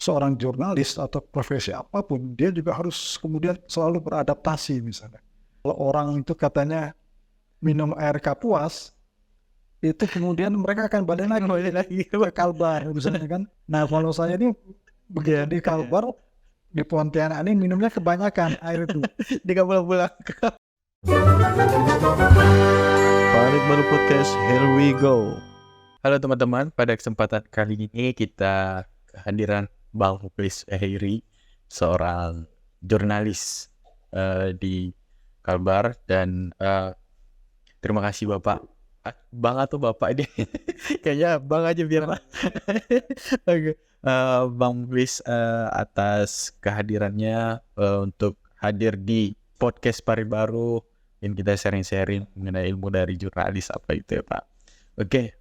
seorang jurnalis atau profesi apapun, dia juga harus kemudian selalu beradaptasi misalnya. Kalau orang itu katanya minum air kapuas, itu kemudian mereka akan balik lagi ke Kalbar misalnya kan. Nah kalau saya ini begitu di Kalbar, di Pontianak ini minumnya kebanyakan air itu. Di pulang. Paling Baru Podcast, here we go. Halo teman-teman, pada kesempatan kali ini kita kehadiran Bang Muklis Ehiri, seorang jurnalis di Kalbar, dan terima kasih Bapak. Bang atau Bapak ini? Kayaknya Bang aja biar Pak. Oke. Bang Muklis atas kehadirannya untuk hadir di podcast Paribaru, yang kita sharing-sharing mengenai ilmu dari jurnalis apa itu ya Pak. Oke,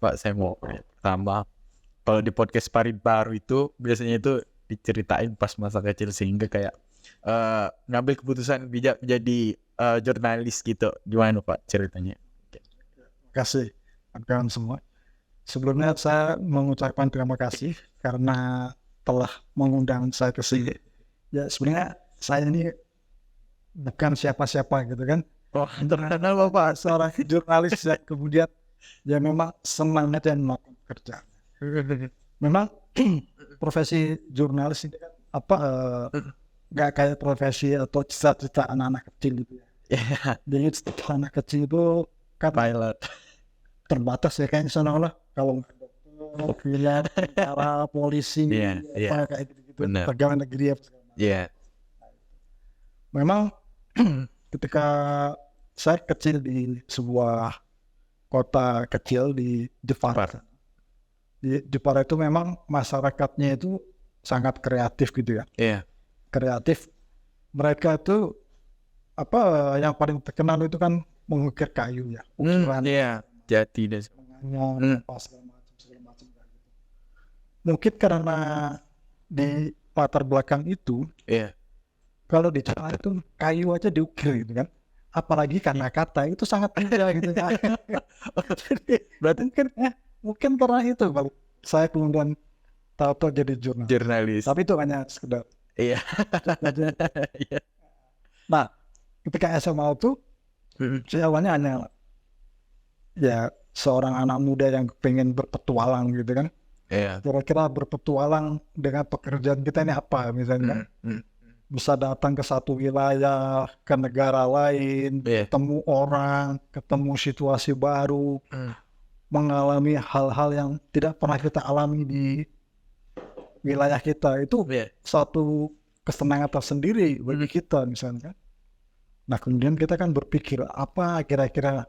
Pak, saya mau pertama, kalau di podcast Paribaru itu biasanya itu diceritain pas masa kecil sehingga kayak ngambil keputusan bijak jadi jurnalis gitu. Gimana Pak ceritanya? Terima kasih kawan semua. Sebelumnya saya mengucapkan terima kasih karena telah mengundang saya ke sini. Ya sebenarnya saya ini bukan siapa-siapa gitu kan. Oh, Karena Bapak seorang jurnalis yang kemudian ya memang semangat dan melakukan kerja. Memang profesi jurnalis ini kan nggak kayak profesi atau cita-cita anak-anak kecil gitu ya. Jadi cita anak kecil itu kan pilot terbatas ya, kayak seolah-olah kalau pilihan para polisi kayak gitu-gitu, pegawai negeri ya. Memang ketika saya kecil di sebuah kota kecil di Jepara. Di Jepara itu memang masyarakatnya itu sangat kreatif gitu ya. Kreatif. Mereka itu yang paling terkenal itu kan mengukir kayu ya. Ukiran. Jati dan segala macam. Mungkin karena di latar belakang itu, kalau di Jepara itu kayu aja diukir gitu kan. Apalagi karena kata itu sangat mudah gitu ya. Jadi berarti mungkin karena itu kalau saya kemudian tahu jadi jurnalis. Tapi itu hanya sekedar. Nah, ketika SMA itu saya awalnya hanya ya seorang anak muda yang pengen berpetualang gitu kan. Kira-kira berpetualang dengan pekerjaan kita ini apa misalnya. Bisa datang ke satu wilayah, ke negara lain, ketemu orang, ketemu situasi baru, mengalami hal-hal yang tidak pernah kita alami di wilayah kita. Itu satu kesenangan tersendiri bagi kita misalnya. Nah kemudian kita kan berpikir apa kira-kira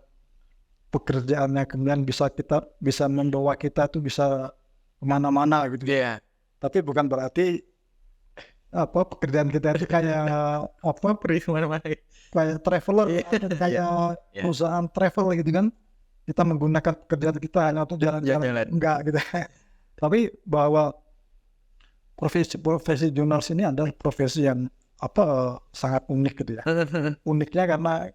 pekerjaannya kemudian bisa membawa kita tuh bisa kemana-mana gitu. Tapi bukan berarti pekerjaan kita itu kayak kayak traveler, kayak perusahaan travel gitu kan. Kita menggunakan pekerjaan kita hanya untuk jalan-jalan, enggak gitu. Tapi bahwa profesi jurnalis ini adalah profesi yang sangat unik gitu ya. Uniknya karena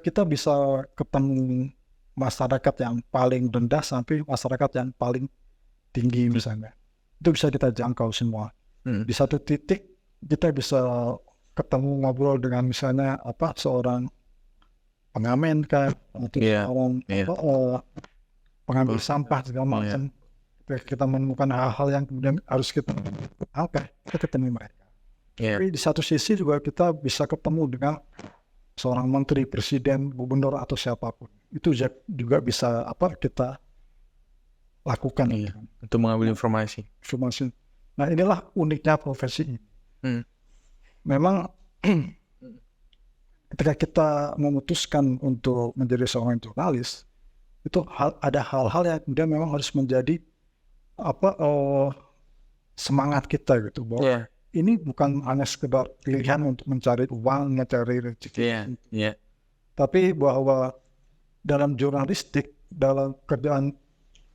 kita bisa ketemu masyarakat yang paling rendah sampai masyarakat yang paling tinggi misalnya. Itu bisa kita jangkau semua. Di satu titik kita bisa ketemu ngobrol dengan misalnya seorang pengamen kan, atau pengambil sampah segala macam. Kita menemukan hal-hal yang kemudian harus kita ketemu mereka. Tapi di satu sisi juga kita bisa ketemu dengan seorang menteri, presiden, gubernur atau siapapun. Itu juga bisa kita lakukan untuk mengambil informasi. Nah inilah uniknya profesi ini. Memang ketika kita memutuskan untuk menjadi seorang jurnalis, itu ada hal-hal yang kemudian memang harus menjadi semangat kita gitu, bahwa ini bukan hanya sekedar pilihan untuk mencari uang, mencari rezeki, tapi bahwa dalam jurnalistik, dalam kerjaan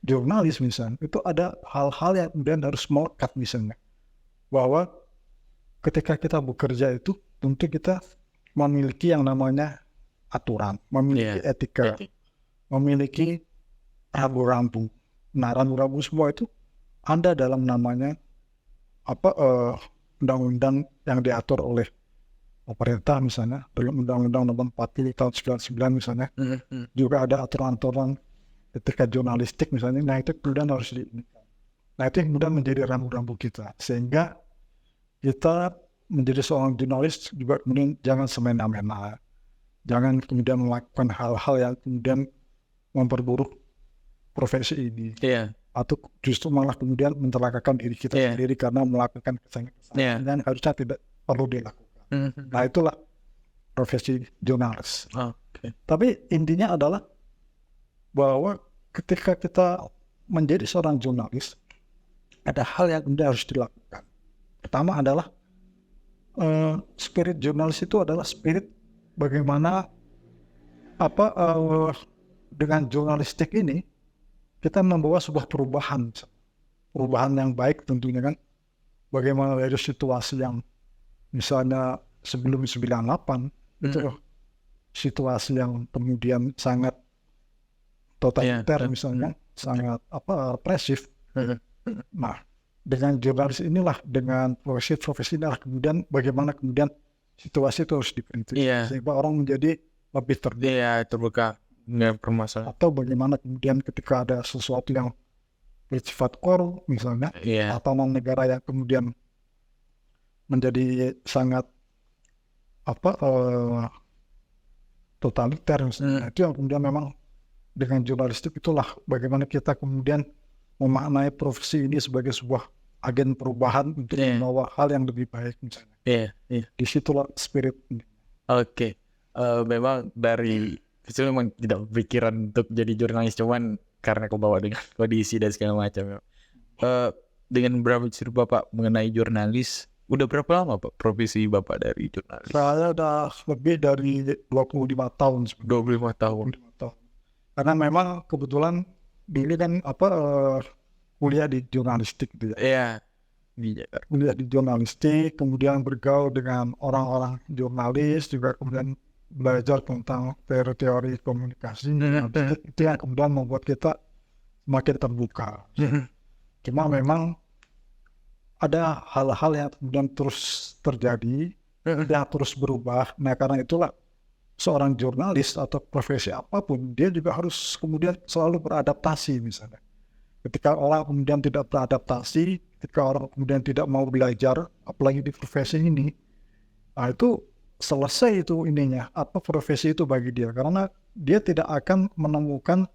jurnalis misalnya, itu ada hal-hal yang kemudian harus melekat misalnya. Bahwa ketika kita bekerja itu tentu kita memiliki yang namanya aturan, memiliki etika, memiliki rambu-rambu. Nah rambu-rambu semua itu ada dalam namanya undang-undang yang diatur oleh pemerintah misalnya dalam Undang-Undang Nomor 40 tahun 99 misalnya, juga ada aturan-aturan ketika jurnalistik misalnya. Nah itu kemudian harus nah itu yang kemudian menjadi rambu-rambu kita, sehingga kita menjadi seorang jurnalis juga kemudian jangan semena-mena, jangan kemudian melakukan hal-hal yang kemudian memperburuk profesi ini, atau justru malah kemudian mencelakakan diri kita sendiri karena melakukan kesalahan yang harusnya tidak perlu dilakukan. Nah itulah profesi jurnalis. Tapi intinya adalah bahwa ketika kita menjadi seorang jurnalis, ada hal yang kemudian harus dilakukan. Pertama adalah spirit jurnalis itu adalah spirit bagaimana dengan jurnalistik ini kita membawa sebuah perubahan yang baik tentunya kan. Bagaimana dari situasi yang misalnya sebelum 98 itu situasi yang kemudian sangat totaliter misalnya, sangat represif. Nah, dengan jurnalis inilah, dengan profesi inilah kemudian bagaimana kemudian situasi itu harus dikritik sehingga orang menjadi lebih terbuka dengan permasalahan. Atau bagaimana kemudian ketika ada sesuatu yang bersifat korup misalnya, atau negara yang kemudian menjadi sangat totaliter misalnya, itu yang kemudian memang dengan jurnalistik itulah bagaimana kita kemudian memaknai profesi ini sebagai sebuah agen perubahan untuk membawa hal yang lebih baik misalnya. Disitulah spirit ini. Memang dari kecil memang tidak berpikiran untuk jadi jurnalis, cuman karena kebawa dengan kondisi dan segala macam. Dengan berapa cerita Bapak mengenai jurnalis, udah berapa lama Pak profesi Bapak dari jurnalis? Saya udah lebih dari 25 tahun. 25 tahun. Karena memang kebetulan dulu kan kuliah di jurnalistik gitu ya. Di Jakarta. Kuliah di jurnalistik, kemudian bergaul dengan orang-orang jurnalis, juga kemudian belajar tentang teori komunikasi. Itu yang kemudian membuat kita semakin terbuka. Cuma memang ada hal-hal yang kemudian terus terjadi, yang terus berubah. Nah karena itulah seorang jurnalis atau profesi apapun, dia juga harus kemudian selalu beradaptasi misalnya. Ketika orang kemudian tidak beradaptasi, ketika orang kemudian tidak mau belajar, apalagi di profesi ini, nah itu selesai itu profesi itu bagi dia. Karena dia tidak akan menemukan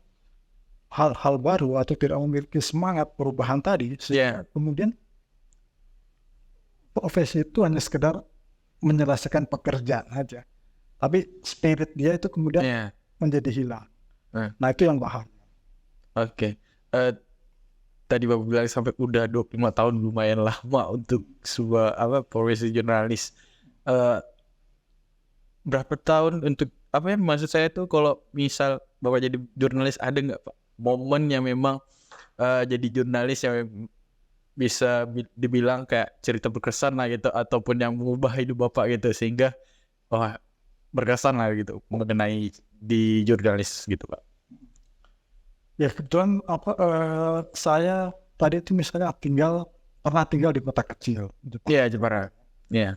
hal-hal baru atau tidak memiliki semangat perubahan tadi. Kemudian profesi itu hanya sekedar menyelesaikan pekerjaan aja. Tapi spirit dia itu kemudian menjadi hilang. Nah itu yang bahaya. Tadi Bapak bilang sampai udah 25 tahun, lumayan lama untuk sebuah profesi jurnalis. Berapa tahun untuk maksud saya tuh kalau misal Bapak jadi jurnalis, ada nggak Pak momen yang memang jadi jurnalis yang bisa dibilang kayak cerita berkesan lah gitu, ataupun yang mengubah hidup Bapak gitu sehingga berkesan lah gitu mengenai di jurnalis gitu Pak? Ya kebetulan saya tadi itu misalnya pernah tinggal di kota kecil. Jepara.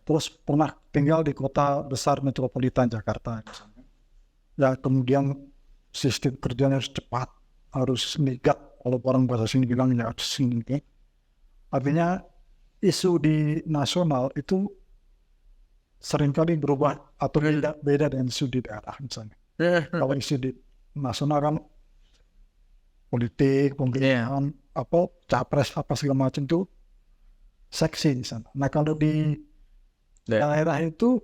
Terus pernah tinggal di kota besar metropolitan Jakarta misalnya. Ya kemudian sistem kerjanya harus cepat, harus nigat, kalau orang bahasa sini bilang ya harus nigat. Artinya isu di nasional itu seringkali berubah atau beda dengan isu di daerah misalnya. Kalau isu di nasional kan politik, pemilihan, capres, segala macam itu seksi di sana. Nah kalau di daerah itu,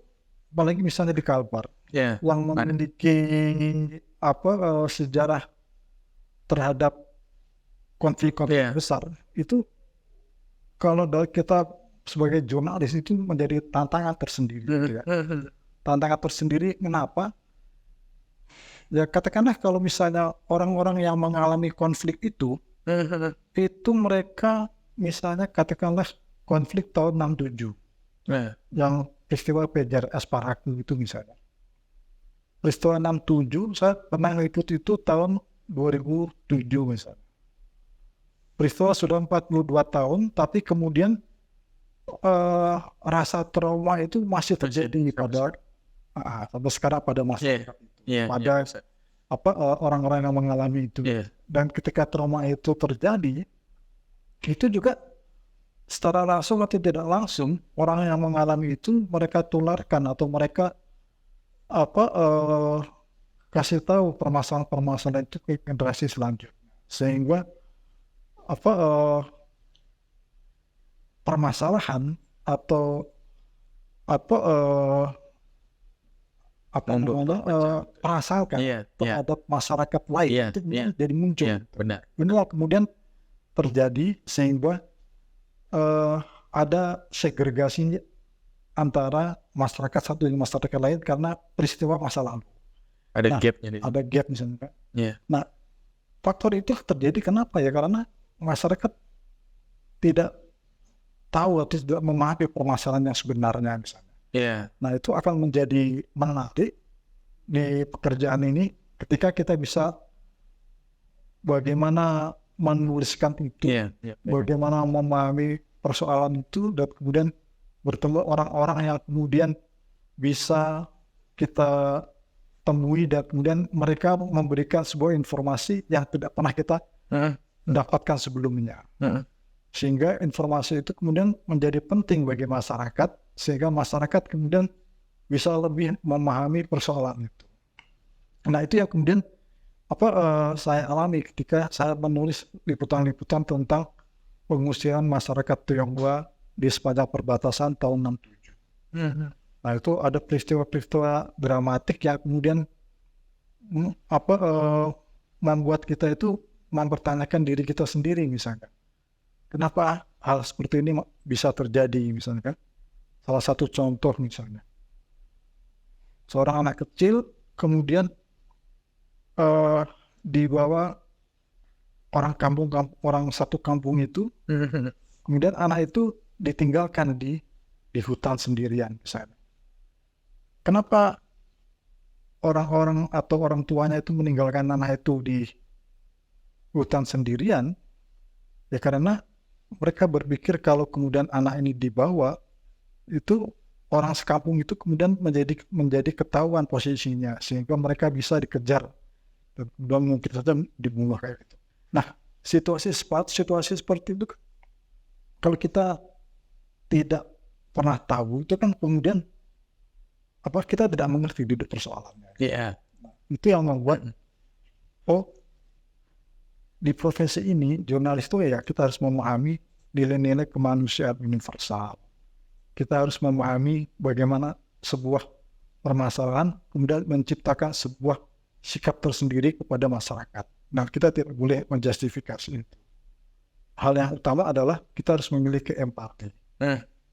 apalagi misalnya di Kalbar, yang memiliki sejarah terhadap konflik-konflik besar, itu kalau kita sebagai jurnalis itu menjadi tantangan tersendiri. Tantangan tersendiri kenapa? Ya katakanlah kalau misalnya orang-orang yang mengalami konflik itu mereka misalnya katakanlah konflik tahun 67 yang peristiwa PJRS Paraku itu misalnya. Peristiwa 67 saya pernah ikut itu tahun 2007 misalnya. Peristiwa sudah 42 tahun tapi kemudian rasa trauma itu masih terjadi pada sampai sekarang pada masyarakat pada orang-orang yang mengalami itu. Dan ketika trauma itu terjadi, itu juga secara langsung atau tidak langsung orang yang mengalami itu mereka tularkan atau mereka kasih tahu permasalahan-permasalahan itu ke generasi selanjutnya, sehingga permasalahan atau perasaan terhadap masyarakat lain itu jadi muncul. Inilah kemudian terjadi sehingga ada segregasi antara masyarakat satu dengan masyarakat lain karena peristiwa masa lalu. Ada gapnya. Ada gap misalnya. Nah, faktor itu terjadi kenapa ya? Karena masyarakat tidak tahu atau tidak memahami permasalahan yang sebenarnya misalnya. Nah, itu akan menjadi menarik di pekerjaan ini ketika kita bisa bagaimana menuliskan itu, bagaimana memahami persoalan itu, dan kemudian bertemu orang-orang yang kemudian bisa kita temui dan kemudian mereka memberikan sebuah informasi yang tidak pernah kita dapatkan sebelumnya. Sehingga informasi itu kemudian menjadi penting bagi masyarakat, sehingga masyarakat kemudian bisa lebih memahami persoalan itu. Nah, itu yang kemudian saya alami ketika saya menulis liputan-liputan tentang pengusiran masyarakat Tionghoa di sepanjang perbatasan tahun 67. Nah, itu ada peristiwa-peristiwa dramatik yang kemudian membuat kita itu mempertanyakan diri kita sendiri misalnya. Kenapa hal seperti ini bisa terjadi misalnya kan? Salah satu contoh misalnya, seorang anak kecil kemudian dibawa orang satu kampung itu, kemudian anak itu ditinggalkan di hutan sendirian misalnya. Kenapa orang-orang atau orang tuanya itu meninggalkan anak itu di hutan sendirian? Ya karena mereka berpikir kalau kemudian anak ini dibawa, itu orang sekampung itu kemudian menjadi ketahuan posisinya, sehingga mereka bisa dikejar dan mungkin saja dibunuh kayak gitu. Nah, situasi seperti itu kalau kita tidak pernah tahu, itu kan kemudian kita tidak mengerti duduk persoalannya. Nah, itu yang membuat di profesi ini jurnalis itu ya kita harus memahami nilai-nilai kemanusiaan universal. Kita harus memahami bagaimana sebuah permasalahan kemudian menciptakan sebuah sikap tersendiri kepada masyarakat. Nah, kita tidak boleh menjustifikasi itu. Hal yang utama adalah kita harus memiliki empati.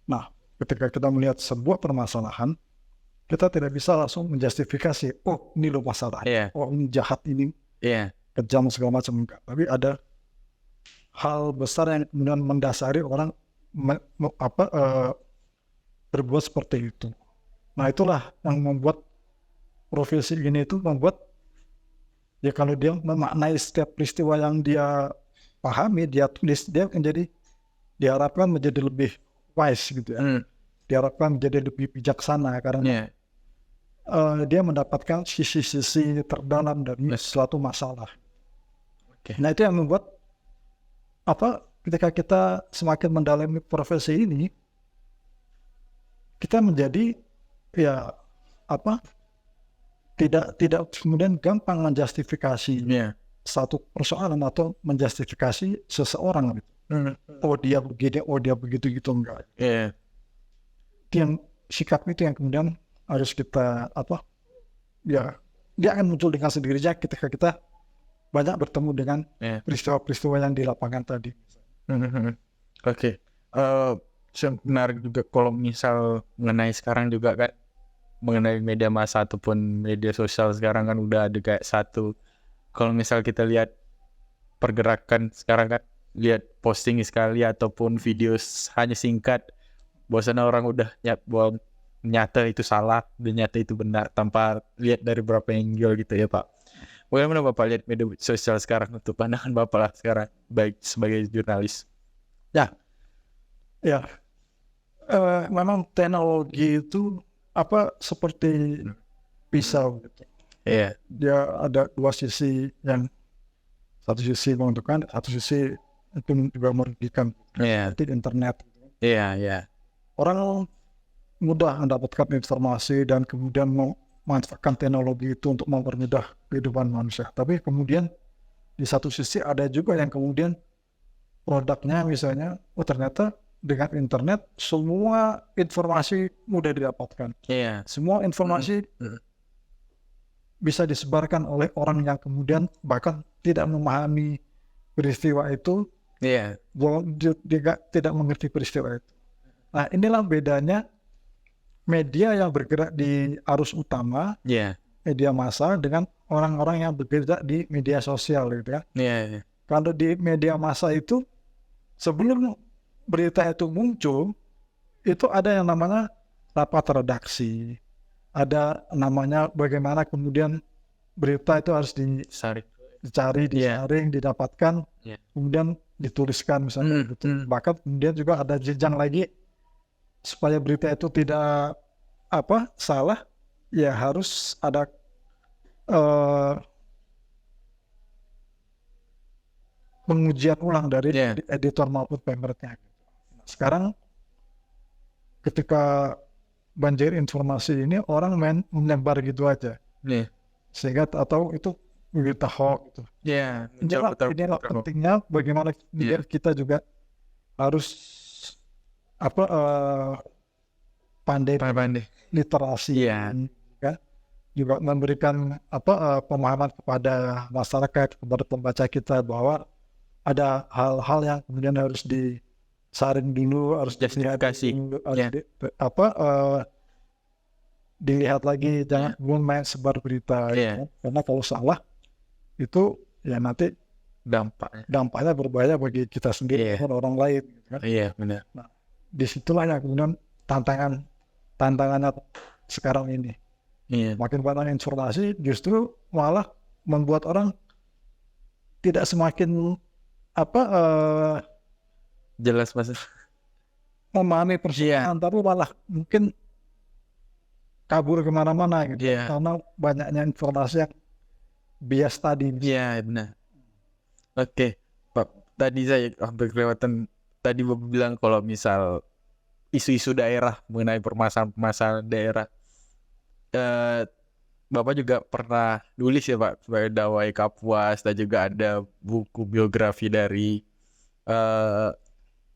Nah, ketika kita melihat sebuah permasalahan, kita tidak bisa langsung menjustifikasi, ini loh masalahnya, ini jahat, ini kejam segala macam, enggak. Tapi ada hal besar yang kemudian mendasari orang berbuat seperti itu. Nah, itulah yang membuat profesi ini itu membuat ya kalau dia memaknai setiap peristiwa yang dia pahami, dia tulis, dia menjadi diharapkan menjadi lebih wise gitu ya. Diharapkan menjadi lebih bijaksana karena dia mendapatkan sisi-sisi terdalam dari suatu masalah. Nah, itu yang membuat ketika kita semakin mendalami profesi ini, kita menjadi tidak kemudian gampang menjustifikasi satu persoalan atau menjustifikasi seseorang gitu. Dia begini, dia begitu gitu, enggak. Yang sikap itu yang kemudian harus kita dia akan muncul dengan sendirinya ketika kita banyak bertemu dengan peristiwa-peristiwa yang di lapangan tadi. Menarik juga kalau misal mengenai sekarang juga kan, mengenai media massa ataupun media sosial sekarang kan udah ada kayak satu, kalau misal kita lihat pergerakan sekarang kan, lihat posting sekali ataupun video hanya singkat, bahwasanya orang udah nyata itu salah dan nyata itu benar tanpa lihat dari berapa angle gitu ya Pak. Bagaimana Bapak lihat media sosial sekarang untuk pandangan Bapak lah sekarang baik sebagai jurnalis? Ya, memang teknologi itu seperti pisau gitu. Iya. Dia ada dua sisi, yang satu sisi menguntungkan, satu sisi itu juga merugikan. Iya. Seperti internet. Iya. Orang mudah mendapatkan informasi dan kemudian memanfaatkan teknologi itu untuk mempermudah kehidupan manusia. Tapi kemudian di satu sisi ada juga yang kemudian produknya misalnya, ternyata dengan internet semua informasi mudah didapatkan. Iya. Semua informasi bisa disebarkan oleh orang yang kemudian bahkan tidak memahami peristiwa itu. Iya. Dia tidak mengerti peristiwa itu. Nah, inilah bedanya media yang bergerak di arus utama, media massa, dengan orang-orang yang bergerak di media sosial gitu kan. Iya. Kalau di media massa itu, sebelum berita itu muncul, itu ada yang namanya rapat redaksi, ada namanya bagaimana kemudian berita itu harus dicari, disaring, didapatkan, kemudian dituliskan misalnya gitu. Bahkan kemudian juga ada jenjang lagi, supaya berita itu tidak salah, ya harus ada pengujian ulang dari editor maupun pemretnya. Sekarang ketika banjir informasi ini, orang menyebar gitu aja, sehingga atau itu berita hoax gitu. Inilah pentingnya bagaimana kita juga harus pandai literasi, kan? Juga memberikan pemahaman kepada masyarakat, kepada pembaca kita, bahwa ada hal-hal yang kemudian harus disaring dulu, harus justifikasi, dilihat lagi, jangan main sebar berita, karena kalau salah itu ya nanti dampaknya berbahaya bagi kita sendiri dan orang lain, kan? Benar. Nah, disitulah yang kemudian tantangannya sekarang ini. Makin banyak informasi justru malah membuat orang tidak semakin jelas mas, memahami persoalan, tapi malah mungkin kabur kemana-mana gitu, karena banyaknya informasi yang bias tadi. Benar. Oke, Pak, tadi saya hampir kelewatan. Tadi Bapak bilang kalau misal isu-isu daerah, mengenai permasalahan daerah, Bapak juga pernah nulis ya Pak, sebagai Dawai Kapuas, dan juga ada buku biografi dari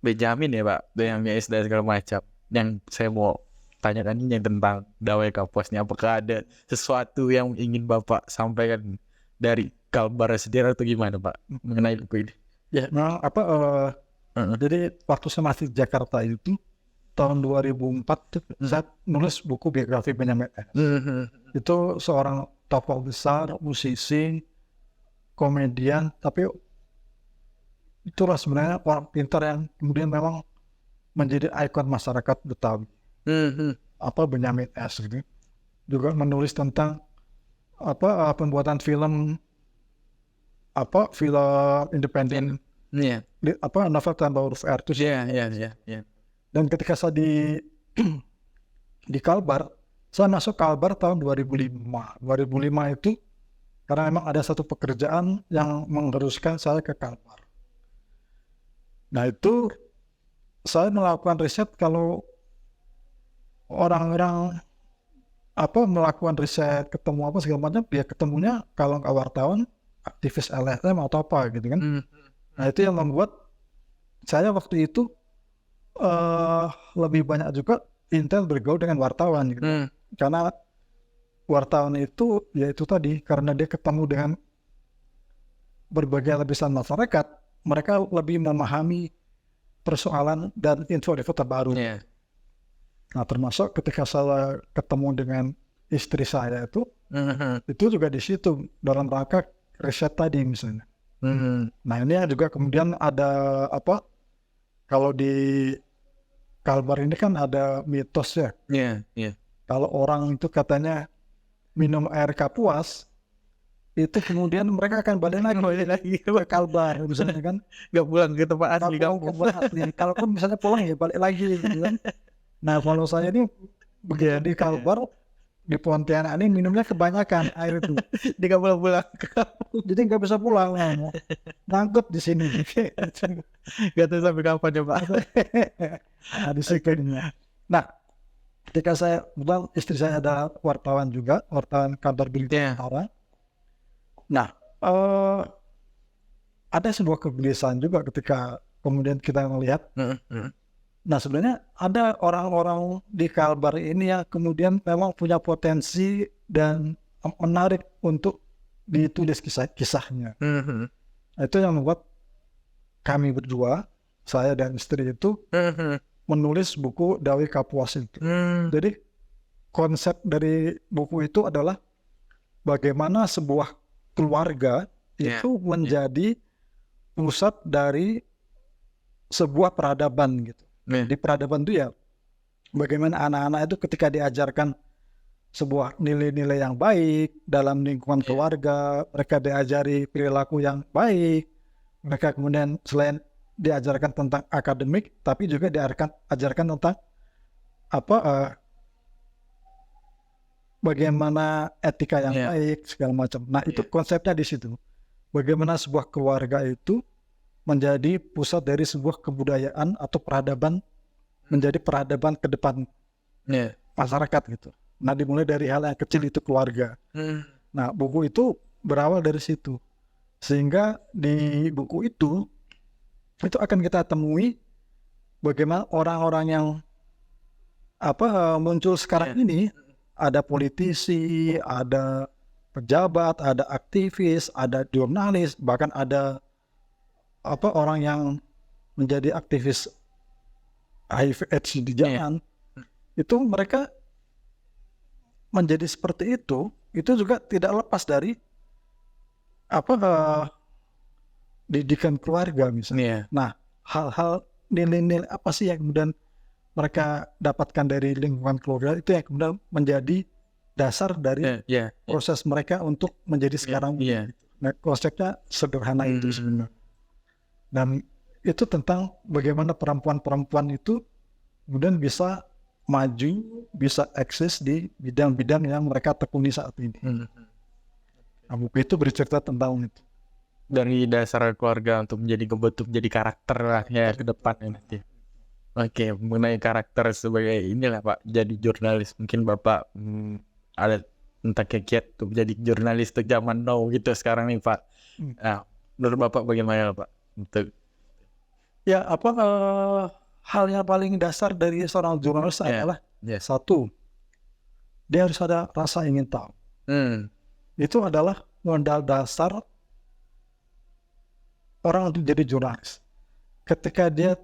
Benjamin ya Pak, yang Mies dan segala macam. Yang saya mau tanyakan ini yang tentang Dawai Kapuas ini, apakah ada sesuatu yang ingin Bapak sampaikan dari Kalbar sendiri atau gimana Pak mengenai buku ini? Jadi waktu saya masih di Jakarta itu tahun 2004 saya nulis buku biografi Benjamin Mies. Itu seorang tokoh besar, musisi, komedian, tapi itulah sebenarnya orang pintar yang kemudian memang menjadi ikon masyarakat Betawi. Benjamin Mies gitu. Juga menulis tentang pembuatan film independen, novel Tanpa Huruf R itu. Dan ketika saya di Kalbar, saya masuk Kalbar tahun 2005. 2005 itu karena memang ada satu pekerjaan yang mengharuskan saya ke Kalbar. Nah itu saya melakukan riset, kalau orang-orang melakukan riset, ketemu segala macam, dia ketemunya kalau nggak wartawan, aktivis LSM atau apa gitu kan. Nah itu yang membuat saya waktu itu lebih banyak juga intel bergaul dengan wartawan gitu. Karena wartawan itu ya itu tadi, karena dia ketemu dengan berbagai lapisan masyarakat, mereka lebih memahami persoalan dan info-info terbaru. Nah termasuk ketika saya ketemu dengan istri saya itu juga di situ dalam rangka riset tadi misalnya. Nah ini juga kemudian ada kalau di Kalbar ini kan ada mitos ya. Kalau orang itu katanya minum air Kapuas, itu kemudian mereka akan balik lagi ke Kalbar misalnya kan. Nggak pulang ke tempat asli kamu. Kalau pun misalnya pulang ya balik lagi gitu kan. Nah kalau saya ini begitu di Kalbar di Pontianak ini minumnya kebanyakan air itu, Dia nggak pulang-pulang ke kampung. jadi nggak bisa pulang, ngangkut di sini. Nggak tahu sampai kapan ya Pak. Nah, di sekelilingnya. Nah, ketika saya kebetulan istri saya ada wartawan juga, wartawan kantor berita Iya. utara. Nah, ada sebuah kegelisahan juga ketika kemudian kita melihat. Nah, sebenarnya ada orang-orang di Kalbar ini yang kemudian memang punya potensi dan menarik untuk ditulis kisah-kisahnya. Itu yang membuat kami berdua, saya dan istri itu menulis buku Dawi Kapuas itu. Jadi konsep dari buku itu adalah bagaimana sebuah keluarga itu menjadi pusat dari sebuah peradaban gitu. Di peradaban itu ya bagaimana anak-anak itu ketika diajarkan sebuah nilai-nilai yang baik dalam lingkungan keluarga, mereka diajari perilaku yang baik, mereka kemudian selain diajarkan tentang akademik, tapi juga diajarkan tentang bagaimana etika yang baik segala macam. Nah itu konsepnya di situ. Bagaimana sebuah keluarga itu menjadi pusat dari sebuah kebudayaan atau peradaban, menjadi peradaban ke depan masyarakat gitu. Nah dimulai dari hal yang kecil itu keluarga. Nah buku itu berawal dari situ. Sehingga di buku itu akan kita temui bagaimana orang-orang yang muncul sekarang ini, ada politisi, ada pejabat, ada aktivis, ada jurnalis, bahkan ada orang yang menjadi aktivis HIV/AIDS di zaman itu, mereka menjadi seperti itu juga tidak lepas dari didikan keluarga misalnya. Nah, hal-hal nilai-nilai apa sih yang kemudian mereka dapatkan dari lingkungan keluarga itu yang kemudian menjadi dasar dari proses mereka untuk menjadi sekarang. Nah, konsepnya sederhana itu sebenarnya. Dan itu tentang bagaimana perempuan-perempuan itu kemudian bisa maju, bisa eksis di bidang-bidang yang mereka tekuni saat ini. Nah, buku itu bercerita tentang itu. Dari dasar keluarga untuk menjadi karakter lah ya ke depan nanti. Oke, mengenai karakter sebagai inilah Pak, jadi jurnalis, mungkin Bapak ada tentang kiat untuk menjadi jurnalis untuk zaman now gitu sekarang nih Pak. Nah, menurut Bapak bagaimana Pak? Untuk hal yang paling dasar dari seorang jurnalis adalah satu, dia harus ada rasa ingin tahu. Itu adalah modal dasar orang untuk jadi jurnalis. Ketika dia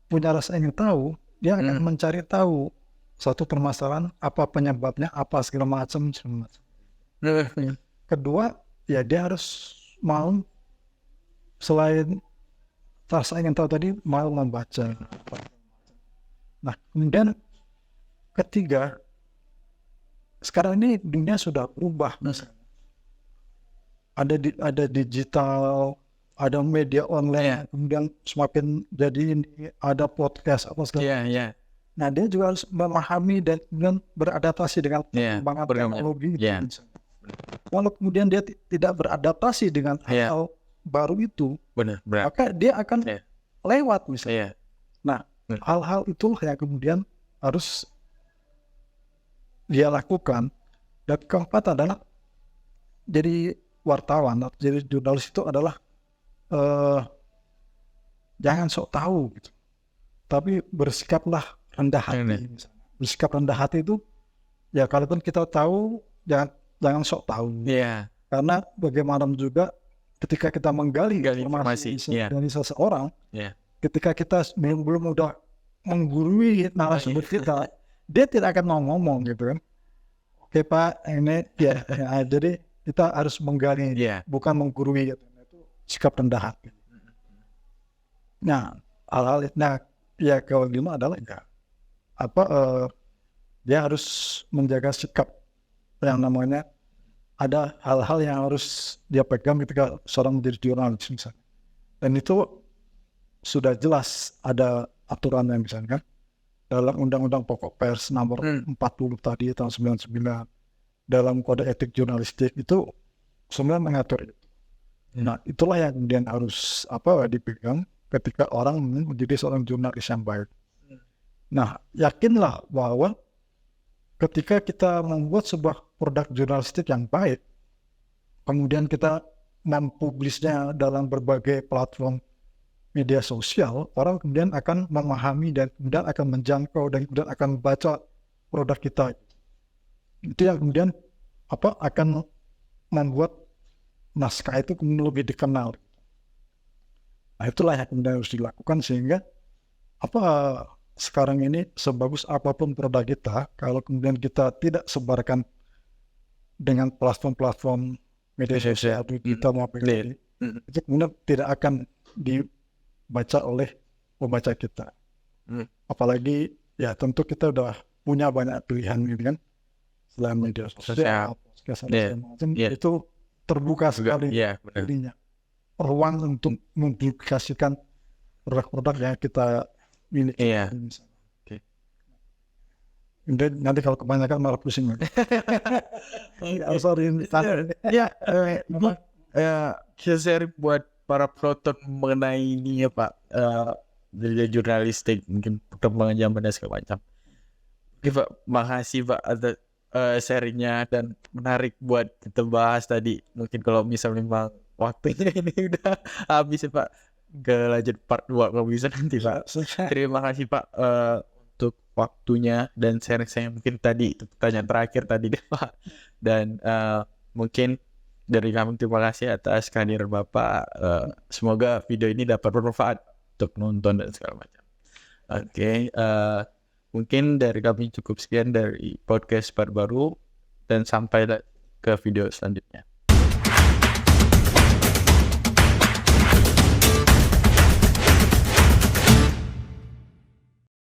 punya rasa ingin tahu, dia akan mencari tahu suatu permasalahan, apa penyebabnya, apa segala macam. Kedua, ya dia harus mau, selain rasa ingin tahu tadi, mau membaca. Nah, kemudian ketiga, sekarang ini dunia sudah berubah. Ada digital, ada media online, kemudian semakin jadi ada podcast apa segala. Nah, dia juga harus memahami dan kemudian beradaptasi dengan perkembangan teknologi. Walau kemudian dia tidak beradaptasi dengan hal baru itu, maka dia akan lewat misalnya. Nah, hal-hal itulah yang kemudian harus dia lakukan. Dan keempat adalah jadi wartawan, jadi jurnalis itu adalah jangan sok tahu gitu. Tapi bersikaplah rendah hati. Bersikap rendah hati itu ya, kalaupun kita tahu jangan sok tahu. Karena bagaimanapun juga ketika kita menggali informasi dari seseorang, ketika kita belum udah menggurui narasumber kita, dia tidak akan mau ngomong gitu kan. Oke Pak, ini jadi kita harus menggali, bukan menggurui gitu. Itu sikap rendah hati. Nah, hal-hal kelima adalah dia harus menjaga sikap yang namanya, ada hal-hal yang harus dia pegang ketika seorang menjadi jurnalis misalnya. Dan itu sudah jelas ada aturannya misalnya. dalam Undang-Undang Pokok Pers nomor 40 tadi tahun 99, dalam Kode Etik Jurnalistik itu sebenarnya mengatur itu. Nah, itulah yang kemudian harus dipegang ketika orang menjadi seorang jurnalis yang baik. Nah, yakinlah bahwa ketika kita membuat sebuah produk jurnalistik yang baik, kemudian kita mempublisnya dalam berbagai platform media sosial, orang kemudian akan memahami dan kemudian akan menjangkau dan kemudian akan membaca produk kita. Itu yang kemudian akan membuat naskah itu kemudian lebih dikenal. Nah, itulah yang kemudian harus dilakukan sehingga sekarang ini sebagus apapun produk kita, kalau kemudian kita tidak sebarkan dengan platform-platform media sosial kita mau pilih, itu kemudian tidak akan dibaca oleh pembaca kita. Apalagi ya tentu kita udah punya banyak pilihan gitu kan, selain media sosial, itu terbuka sekali jadinya ruang untuk mempublikasikan produk-produk yang kita miliki. Nanti kalau kebanyakan malah pusing. Saya share buat para penonton mengenai ini ya Pak, dari jurnalistik, mungkin perkembangan zaman dan segala macam. Oke Pak, makasih Pak atas sharingnya dan menarik buat kita bahas tadi. Mungkin kalau misalnya memang waktunya ini udah habis ya Pak, ke lanjut part 2 kalau bisa nanti Pak. Terima kasih Pak untuk waktunya dan sharing saya. Mungkin tadi itu pertanyaan terakhir tadi deh Pak. Dan mungkin dari kami terima kasih atas kehadiran Bapak. Semoga video ini dapat bermanfaat untuk nonton dan segala macam. Oke, mungkin dari kami cukup sekian dari podcast baru dan sampai ke video selanjutnya.